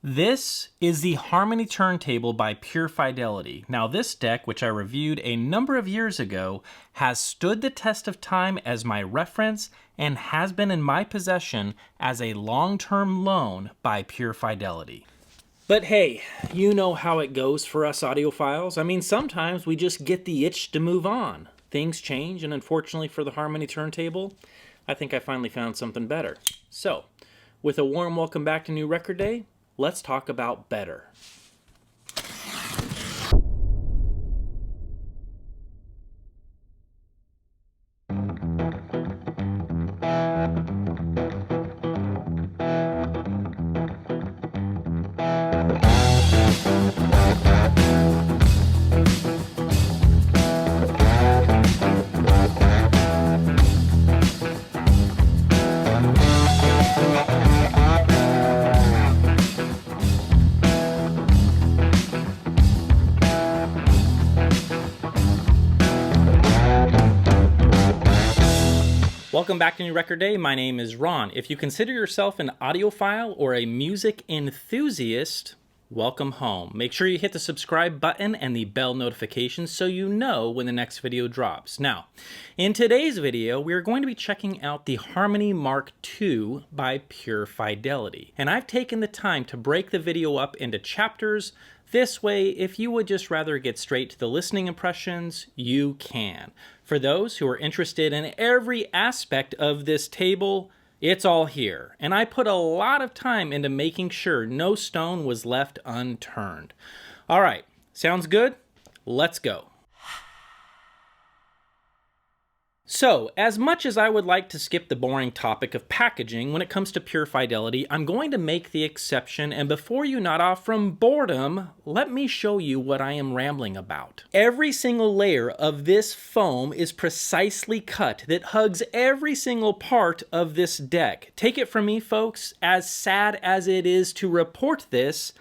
This is the Harmony Turntable by Pure Fidelity. Now this deck, which I reviewed a number of years ago, has stood the test of time as my reference and has been in my possession as a long-term loan by Pure Fidelity. But hey, you know how it goes for us audiophiles. I mean, sometimes we just get the itch to move on. Things change, and unfortunately for the Harmony Turntable, I think I finally found something better. So, with a warm welcome back to New Record Day, let's talk about better. Welcome back to New Record Day. My name is Ron. If you consider yourself an audiophile or a music enthusiast, welcome home. Make sure you hit the subscribe button and the bell notification so you know when the next video drops. Now, in today's video, we're going to be checking out the Harmony Mark II by Pure Fidelity. And I've taken the time to break the video up into chapters. This way, if you would just rather get straight to the listening impressions, you can. For those who are interested in every aspect of this table, it's all here. And I put a lot of time into making sure no stone was left unturned. All right, sounds good? Let's go. So, as much as I would like to skip the boring topic of packaging when it comes to Pure Fidelity, I'm going to make the exception, and before you nod off from boredom, let me show you what I am rambling about. Every single layer of this foam is precisely cut that hugs every single part of this deck. Take it from me, folks, as sad as it is to report this,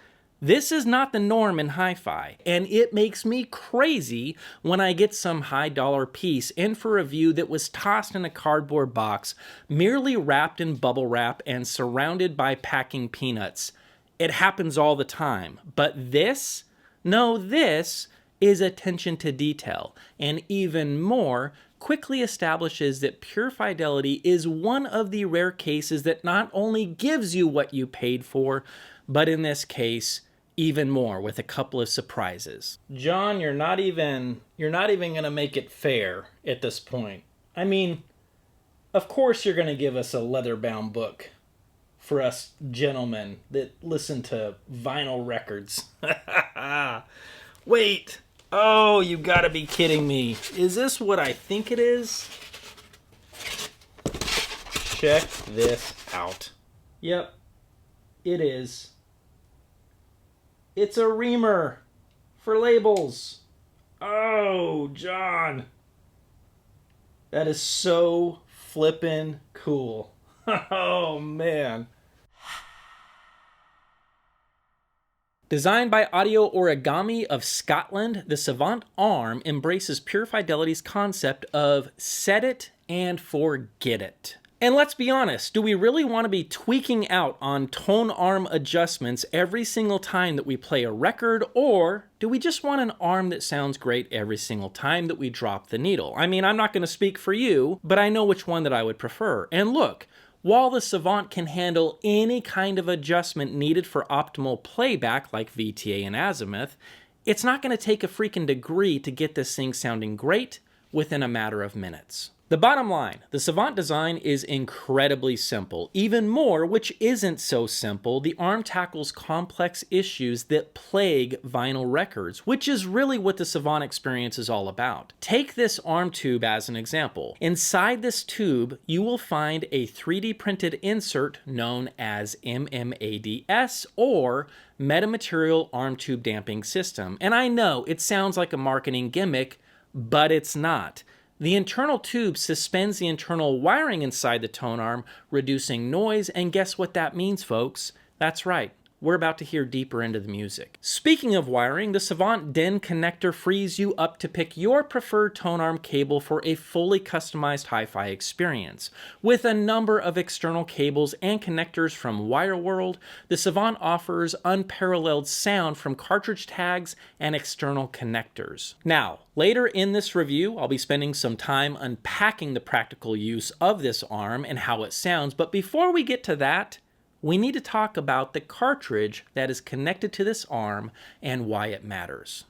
this is not the norm in hi-fi, and it makes me crazy when I get some high-dollar piece in for review that was tossed in a cardboard box, merely wrapped in bubble wrap and surrounded by packing peanuts. It happens all the time, but this? No, this is attention to detail, and even more, quickly establishes that Pure Fidelity is one of the rare cases that not only gives you what you paid for, but in this case, even more with a couple of surprises. John, you're not even gonna make it fair at this point. I mean, of course you're gonna give us a leather-bound book for us gentlemen that listen to vinyl records. Wait, oh, you gotta be kidding me. Is this what I think it is? Check this out. Yep, it is. It's a reamer for labels. Oh, John. That is so flippin' cool. Oh, man. Designed by Audio Origami of Scotland, the Savant Tonearm embraces Pure Fidelity's concept of set it and forget it. And let's be honest, do we really want to be tweaking out on tone arm adjustments every single time that we play a record, or do we just want an arm that sounds great every single time that we drop the needle? I mean, I'm not going to speak for you, but I know which one that I would prefer. And look, while the Savant can handle any kind of adjustment needed for optimal playback like VTA and azimuth, it's not going to take a freaking degree to get this thing sounding great within a matter of minutes. The bottom line, the Savant design is incredibly simple. Even more, which isn't so simple, the arm tackles complex issues that plague vinyl records, which is really what the Savant experience is all about. Take this arm tube as an example. Inside this tube, you will find a 3D printed insert known as MMADS, or Metamaterial Arm Tube Damping System. And I know it sounds like a marketing gimmick, but it's not. The internal tube suspends the internal wiring inside the tone arm, reducing noise, and guess what that means, folks? That's right, we're about to hear deeper into the music. Speaking of wiring, the Savant DIN connector frees you up to pick your preferred Tonearm cable for a fully customized hi-fi experience. With a number of external cables and connectors from WireWorld, the Savant offers unparalleled sound from cartridge tags and external connectors. Now, later in this review, I'll be spending some time unpacking the practical use of this arm and how it sounds, but before we get to that, we need to talk about the cartridge that is connected to this arm and why it matters.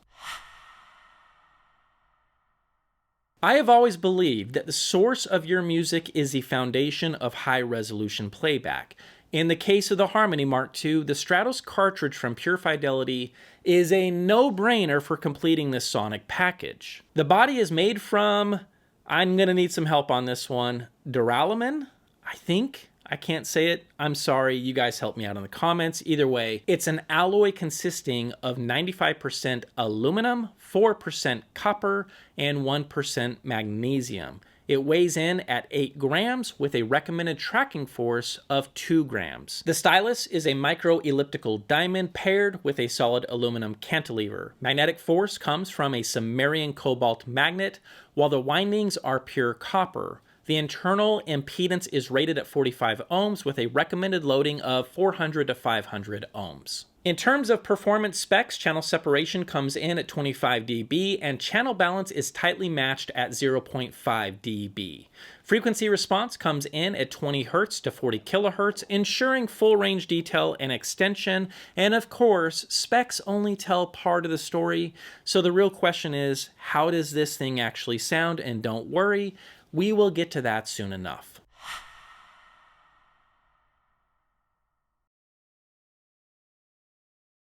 I have always believed that the source of your music is the foundation of high-resolution playback. In the case of the Harmony Mark II, the Stratos Cartridge from Pure Fidelity is a no-brainer for completing this sonic package. The body is made from, I'm going to need some help on this one, duralumin, I think? I can't say it. I'm sorry. You guys help me out in the comments. Either way, it's an alloy consisting of 95% aluminum, 4% copper, and 1% magnesium. It weighs in at 8 grams with a recommended tracking force of 2 grams. The stylus is a micro-elliptical diamond paired with a solid aluminum cantilever. Magnetic force comes from a samarium cobalt magnet, while the windings are pure copper. The internal impedance is rated at 45 ohms with a recommended loading of 400 to 500 ohms. In terms of performance specs, channel separation comes in at 25 dB and channel balance is tightly matched at 0.5 dB. Frequency response comes in at 20 Hz to 40 kHz, ensuring full range detail and extension, and of course, specs only tell part of the story, so the real question is, how does this thing actually sound? And don't worry, we will get to that soon enough.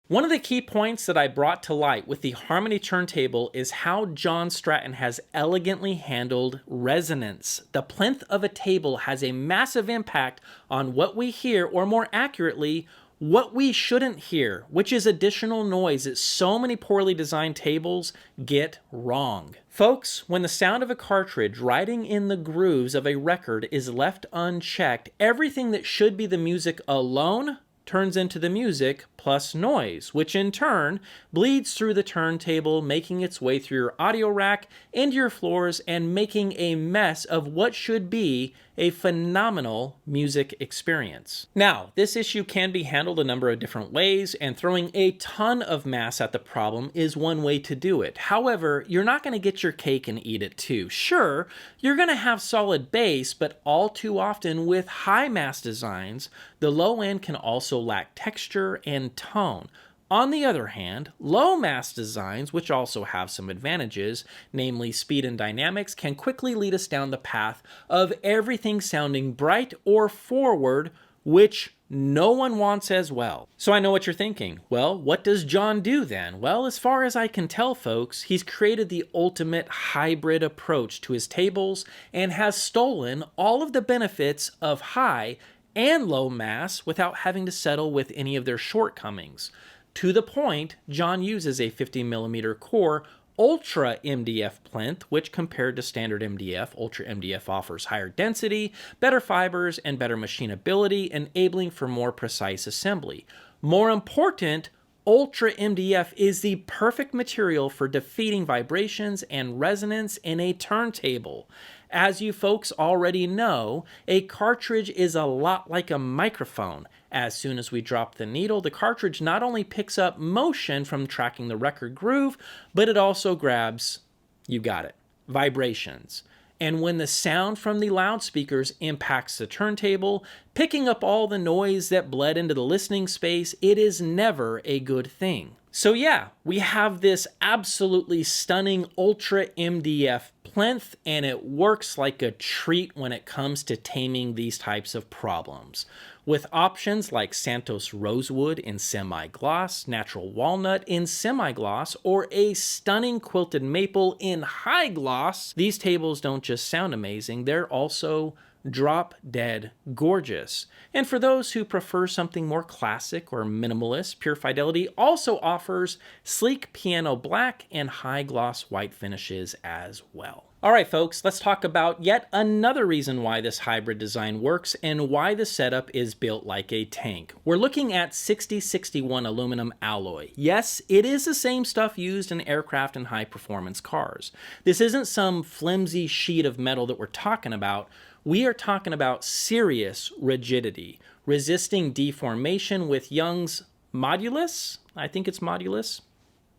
One of the key points that I brought to light with the Harmony Turntable is how John Stratton has elegantly handled resonance. The plinth of a table has a massive impact on what we hear, or more accurately, what we shouldn't hear, which is additional noise that so many poorly designed tables get wrong. Folks, when the sound of a cartridge riding in the grooves of a record is left unchecked, everything that should be the music alone turns into the music plus noise, which in turn bleeds through the turntable, making its way through your audio rack, into your floors, and making a mess of what should be a phenomenal music experience. Now, this issue can be handled a number of different ways, and throwing a ton of mass at the problem is one way to do it. However, you're not going to get your cake and eat it too. Sure, you're going to have solid bass, but all too often with high mass designs, the low end can also lack texture and tone. On the other hand, low mass designs, which also have some advantages, namely speed and dynamics, can quickly lead us down the path of everything sounding bright or forward, which no one wants as well. So I know what you're thinking. Well, what does John do then? Well, as far as I can tell, folks, he's created the ultimate hybrid approach to his tables and has stolen all of the benefits of high and low mass without having to settle with any of their shortcomings. To the point, John uses a 50mm core Ultra MDF plinth, which compared to standard MDF, Ultra MDF offers higher density, better fibers, and better machinability, enabling for more precise assembly. More important, Ultra MDF is the perfect material for defeating vibrations and resonance in a turntable. As you folks already know, a cartridge is a lot like a microphone. As soon as we drop the needle, the cartridge not only picks up motion from tracking the record groove, but it also grabs, you got it, vibrations. And when the sound from the loudspeakers impacts the turntable, picking up all the noise that bled into the listening space, it is never a good thing. So yeah, we have this absolutely stunning Ultra MDF plinth, and it works like a treat when it comes to taming these types of problems. With options like Santos Rosewood in semi-gloss, Natural Walnut in semi-gloss, or a stunning Quilted Maple in high gloss, these tables don't just sound amazing, they're also drop dead gorgeous. And for those who prefer something more classic or minimalist, Pure Fidelity also offers sleek piano black and high gloss white finishes as well. All right, folks, let's talk about yet another reason why this hybrid design works and why the setup is built like a tank. We're looking at 6061 aluminum alloy. Yes, it is the same stuff used in aircraft and high-performance cars. This isn't some flimsy sheet of metal that we're talking about. We are talking about serious rigidity, resisting deformation with Young's modulus, I think it's modulus,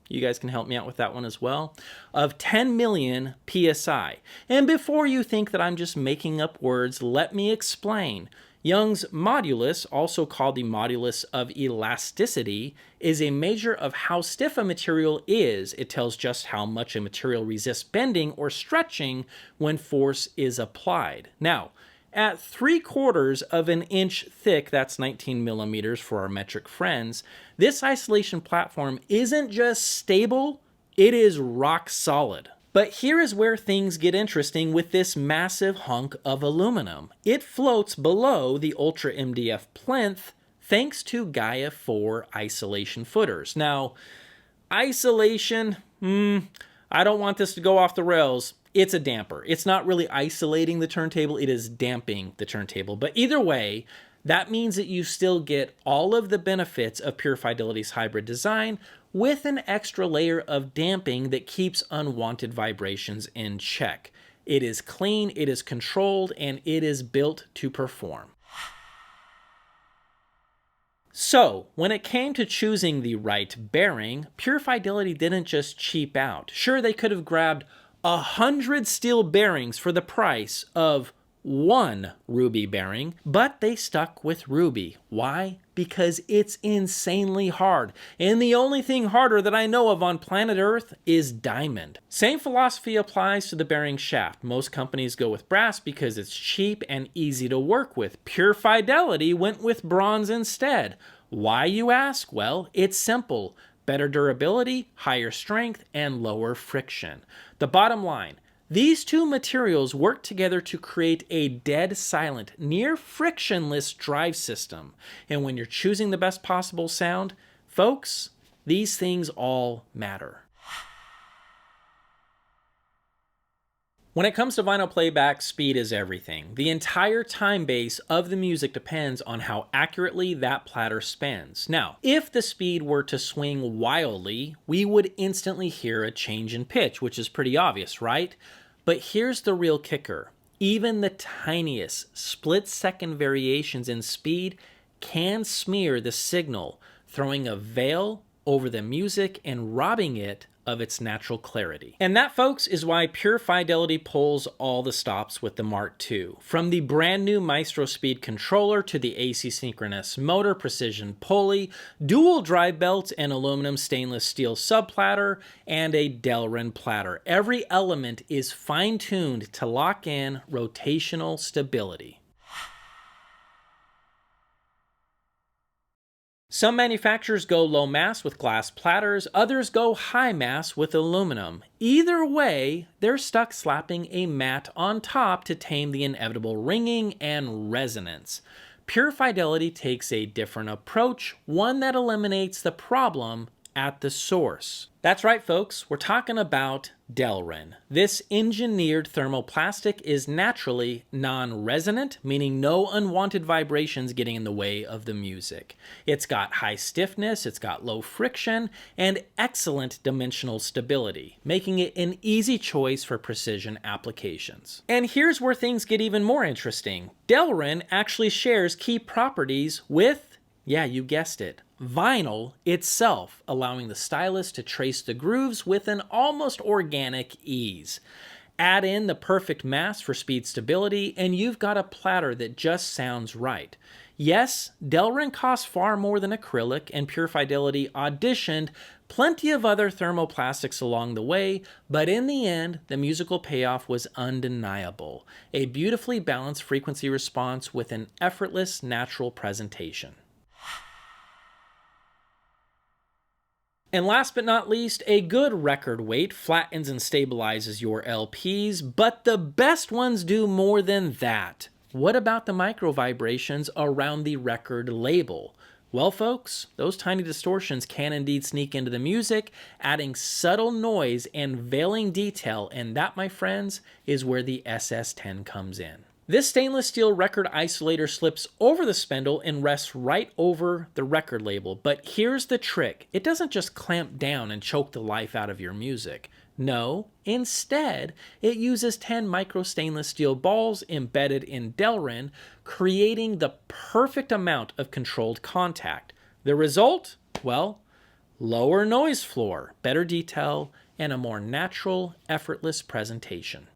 you guys can help me out with that one as well, of 10 million psi. And before you think that I'm just making up words, let me explain. Young's modulus, also called the modulus of elasticity, is a measure of how stiff a material is. It tells just how much a material resists bending or stretching when force is applied. Now, at 3/4 of an inch thick, that's 19 millimeters for our metric friends, this isolation platform isn't just stable, it is rock solid. But here is where things get interesting with this massive hunk of aluminum. It floats below the Ultra MDF plinth thanks to Gaia 4 isolation footers. Now, isolation, I don't want this to go off the rails. It's a damper. It's not really isolating the turntable, it is damping the turntable. But either way, that means that you still get all of the benefits of Pure Fidelity's hybrid design with an extra layer of damping that keeps unwanted vibrations in check. It is clean, it is controlled, and it is built to perform. So, when it came to choosing the right bearing, Pure Fidelity didn't just cheap out. Sure, they could have grabbed 100 steel bearings for the price of one ruby bearing, but they stuck with ruby. Why? Because it's insanely hard. And the only thing harder that I know of on planet Earth is diamond. Same philosophy applies to the bearing shaft. Most companies go with brass because it's cheap and easy to work with. Pure Fidelity went with bronze instead. Why, you ask? Well, it's simple. Better durability, higher strength, and lower friction. The bottom line, these two materials work together to create a dead silent, near frictionless drive system. And when you're choosing the best possible sound, folks, these things all matter. When it comes to vinyl playback, speed is everything. The entire time base of the music depends on how accurately that platter spins. Now, if the speed were to swing wildly, we would instantly hear a change in pitch, which is pretty obvious, right? But here's the real kicker. Even the tiniest split-second variations in speed can smear the signal, throwing a veil over the music and robbing it of its natural clarity. And that, folks, is why Pure Fidelity pulls all the stops with the Mark II. From the brand new Maestro Speed controller to the AC synchronous motor, precision pulley, dual drive belts, and aluminum stainless steel subplatter, and a Delrin platter. Every element is fine-tuned to lock in rotational stability. Some manufacturers go low mass with glass platters, others go high mass with aluminum. Either way, they're stuck slapping a mat on top to tame the inevitable ringing and resonance. Pure Fidelity takes a different approach, one that eliminates the problem at the source. That's right, folks, we're talking about Delrin. This engineered thermoplastic is naturally non-resonant, meaning no unwanted vibrations getting in the way of the music. It's got high stiffness, it's got low friction, and excellent dimensional stability, making it an easy choice for precision applications. And here's where things get even more interesting. Delrin actually shares key properties with, yeah, you guessed it, vinyl itself, allowing the stylus to trace the grooves with an almost organic ease. Add in the perfect mass for speed stability, and you've got a platter that just sounds right. Yes, Delrin costs far more than acrylic, and Pure Fidelity auditioned plenty of other thermoplastics along the way, but in the end, the musical payoff was undeniable. A beautifully balanced frequency response with an effortless, natural presentation. And last but not least, a good record weight flattens and stabilizes your LPs, but the best ones do more than that. What about the micro vibrations around the record label? Well, folks, those tiny distortions can indeed sneak into the music, adding subtle noise and veiling detail, and that, my friends, is where the SS10 comes in. This stainless steel record isolator slips over the spindle and rests right over the record label, but here's the trick. It doesn't just clamp down and choke the life out of your music. No, instead, it uses 10 micro stainless steel balls embedded in Delrin, creating the perfect amount of controlled contact. The result? Well, lower noise floor, better detail, and a more natural, effortless presentation.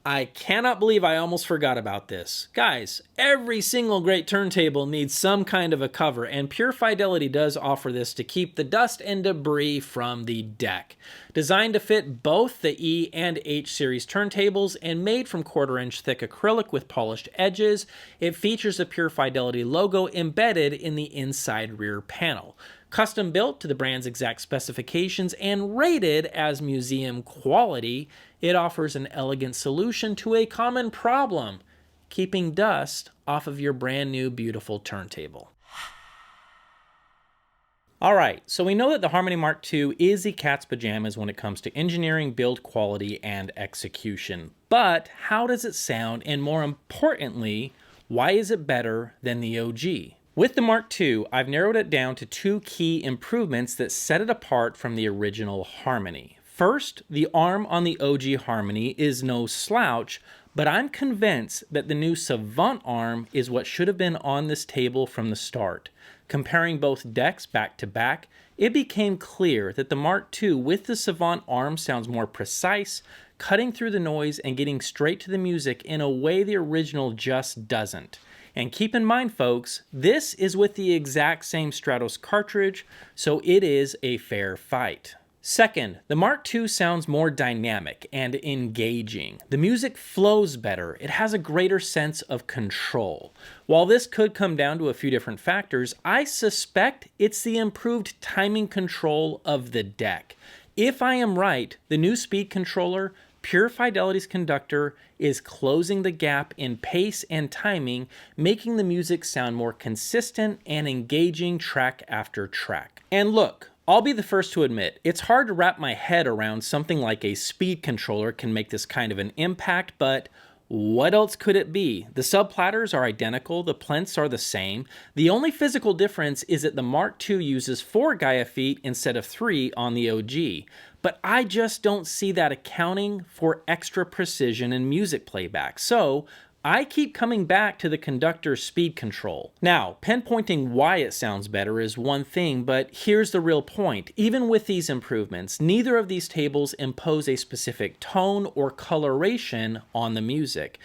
I cannot believe I almost forgot about this. Guys, every single great turntable needs some kind of a cover, and Pure Fidelity does offer this to keep the dust and debris from the deck. Designed to fit both the E and H series turntables and made from 1/4-inch thick acrylic with polished edges, it features a Pure Fidelity logo embedded in the inside rear panel. Custom built to the brand's exact specifications and rated as museum quality, it offers an elegant solution to a common problem: keeping dust off of your brand new beautiful turntable. Alright, so we know that the Harmony Mark II is the cat's pajamas when it comes to engineering, build quality, and execution. But how does it sound, and more importantly, why is it better than the OG? With the Mark II, I've narrowed it down to 2 key improvements that set it apart from the original Harmony. First, the arm on the OG Harmony is no slouch, but I'm convinced that the new Savant arm is what should have been on this table from the start. Comparing both decks back to back, it became clear that the Mark II with the Savant arm sounds more precise, cutting through the noise and getting straight to the music in a way the original just doesn't. And keep in mind, folks, this is with the exact same Stratos cartridge, so it is a fair fight. Second, the Mark II sounds more dynamic and engaging. The music flows better. It has a greater sense of control. While this could come down to a few different factors, I suspect it's the improved timing control of the deck. If I am right, the new speed controller, Pure Fidelity's conductor, is closing the gap in pace and timing, making the music sound more consistent and engaging track after track. And look, I'll be the first to admit, it's hard to wrap my head around something like a speed controller can make this kind of an impact, but what else could it be? The sub-platters are identical, the plinths are the same. The only physical difference is that the Mark II uses 4 Gaia feet instead of 3 on the OG. But I just don't see that accounting for extra precision in music playback. So I keep coming back to the conductor's speed control. Now, pinpointing why it sounds better is one thing, but here's the real point. Even with these improvements, neither of these tables impose a specific tone or coloration on the music.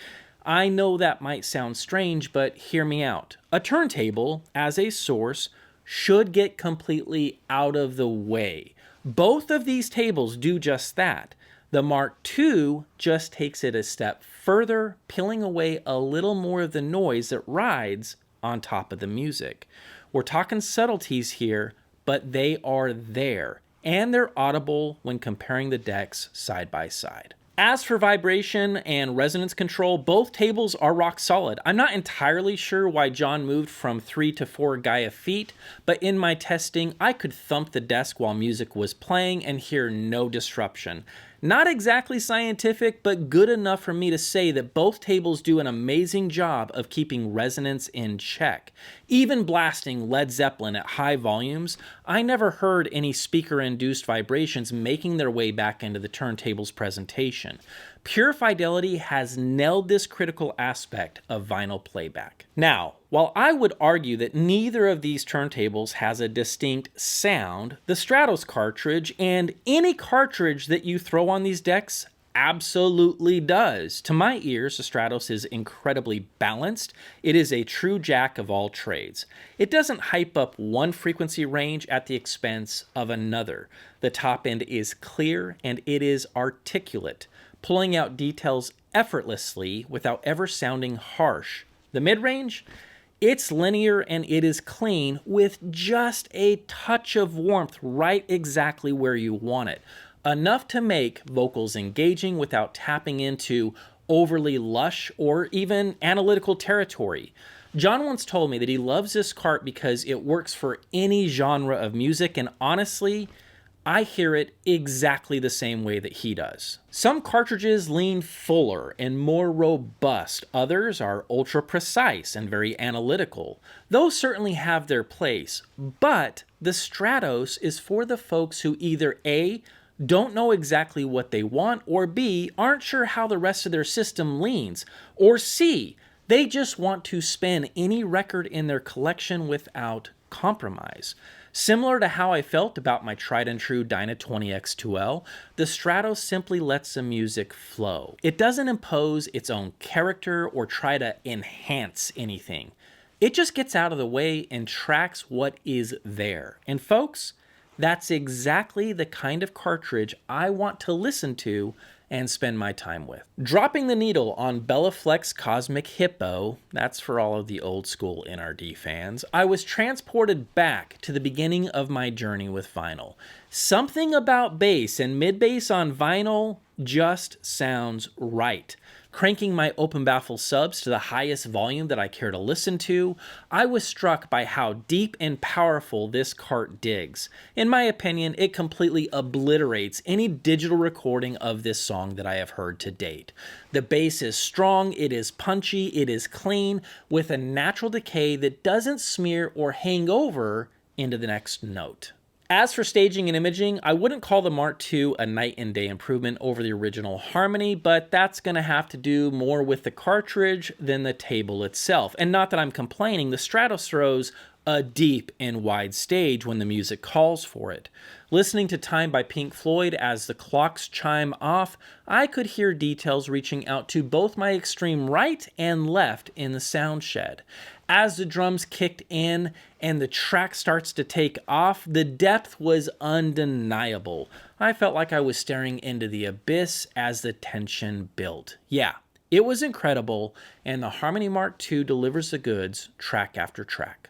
I know that might sound strange, but hear me out. A turntable, as a source, should get completely out of the way. Both of these tables do just that. The Mark II just takes it a step further, peeling away a little more of the noise that rides on top of the music. We're talking subtleties here, but they are there, and they're audible when comparing the decks side by side. As for vibration and resonance control, both tables are rock solid. I'm not entirely sure why John moved from 3 to 4 Gaia feet, but in my testing, I could thump the desk while music was playing and hear no disruption. Not exactly scientific, but good enough for me to say that both tables do an amazing job of keeping resonance in check. Even blasting Led Zeppelin at high volumes, I never heard any speaker-induced vibrations making their way back into the turntable's presentation. Pure Fidelity has nailed this critical aspect of vinyl playback. Now, while I would argue that neither of these turntables has a distinct sound, the Stratos cartridge and any cartridge that you throw on these decks absolutely does. To my ears, the Stratos is incredibly balanced. It is a true jack of all trades. It doesn't hype up one frequency range at the expense of another. The top end is clear and it is articulate, pulling out details effortlessly without ever sounding harsh. The mid-range? It's linear and it is clean with just a touch of warmth right exactly where you want it. Enough to make vocals engaging without tapping into overly lush or even analytical territory. John once told me that he loves this cart because it works for any genre of music, and honestly, I hear it exactly the same way that he does. Some cartridges lean fuller and more robust. Others are ultra precise and very analytical. Those certainly have their place, but the Stratos is for the folks who either A, don't know exactly what they want, or B, aren't sure how the rest of their system leans, or C, they just want to spin any record in their collection without compromise. Similar to how I felt about my tried and true Dyna 20X2L, the Stratos simply lets the music flow. It doesn't impose its own character or try to enhance anything. It just gets out of the way and tracks what is there. And folks, that's exactly the kind of cartridge I want to listen to and spend my time with. Dropping the needle on Bellaflex Cosmic Hippo, that's for all of the old school NRD fans, I was transported back to the beginning of my journey with vinyl. Something about bass and mid-bass on vinyl just sounds right. Cranking my open baffle subs to the highest volume that I care to listen to, I was struck by how deep and powerful this cart digs. In my opinion, it completely obliterates any digital recording of this song that I have heard to date. The bass is strong, it is punchy, it is clean, with a natural decay that doesn't smear or hang over into the next note. As for staging and imaging, I wouldn't call the Mark II a night and day improvement over the original Harmony, but that's going to have to do more with the cartridge than the table itself. And not that I'm complaining, the Stratos throws a deep and wide stage when the music calls for it. Listening to Time by Pink Floyd as the clocks chime off, I could hear details reaching out to both my extreme right and left in the sound shed. As the drums kicked in and the track starts to take off, the depth was undeniable. I felt like I was staring into the abyss as the tension built. Yeah, it was incredible, and the Harmony Mark II delivers the goods track after track.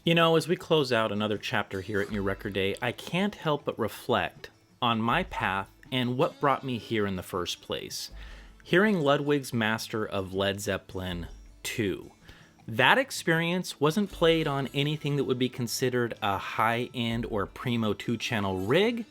You know, as we close out another chapter here at New Record Day, I can't help but reflect on my path and what brought me here in the first place. Hearing Ludwig's master of Led Zeppelin 2. That experience wasn't played on anything that would be considered a high-end or primo 2-channel rig,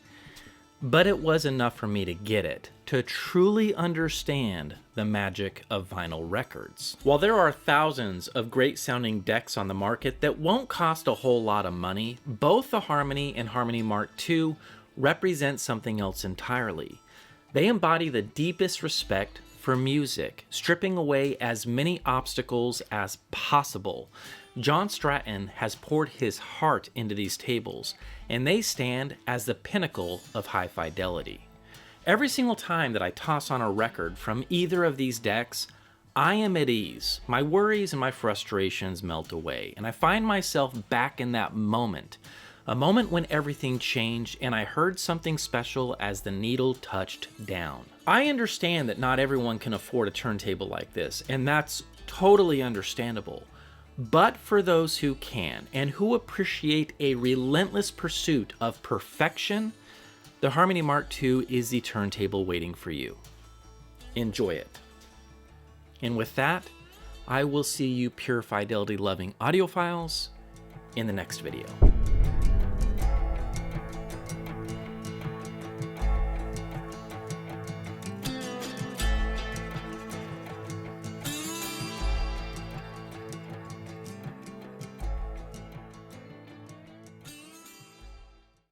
but it was enough for me to get it, to truly understand the magic of vinyl records. While there are thousands of great sounding decks on the market that won't cost a whole lot of money, both the Harmony and Harmony Mark II represent something else entirely. They embody the deepest respect for music, stripping away as many obstacles as possible. John Stratton has poured his heart into these tables, and they stand as the pinnacle of high fidelity. Every single time that I toss on a record from either of these decks, I am at ease. My worries and my frustrations melt away, and I find myself back in that moment. A moment when everything changed and I heard something special as the needle touched down. I understand that not everyone can afford a turntable like this, and that's totally understandable. But for those who can, and who appreciate a relentless pursuit of perfection, the Harmony Mark II is the turntable waiting for you. Enjoy it. And with that, I will see you Pure Fidelity loving audiophiles in the next video.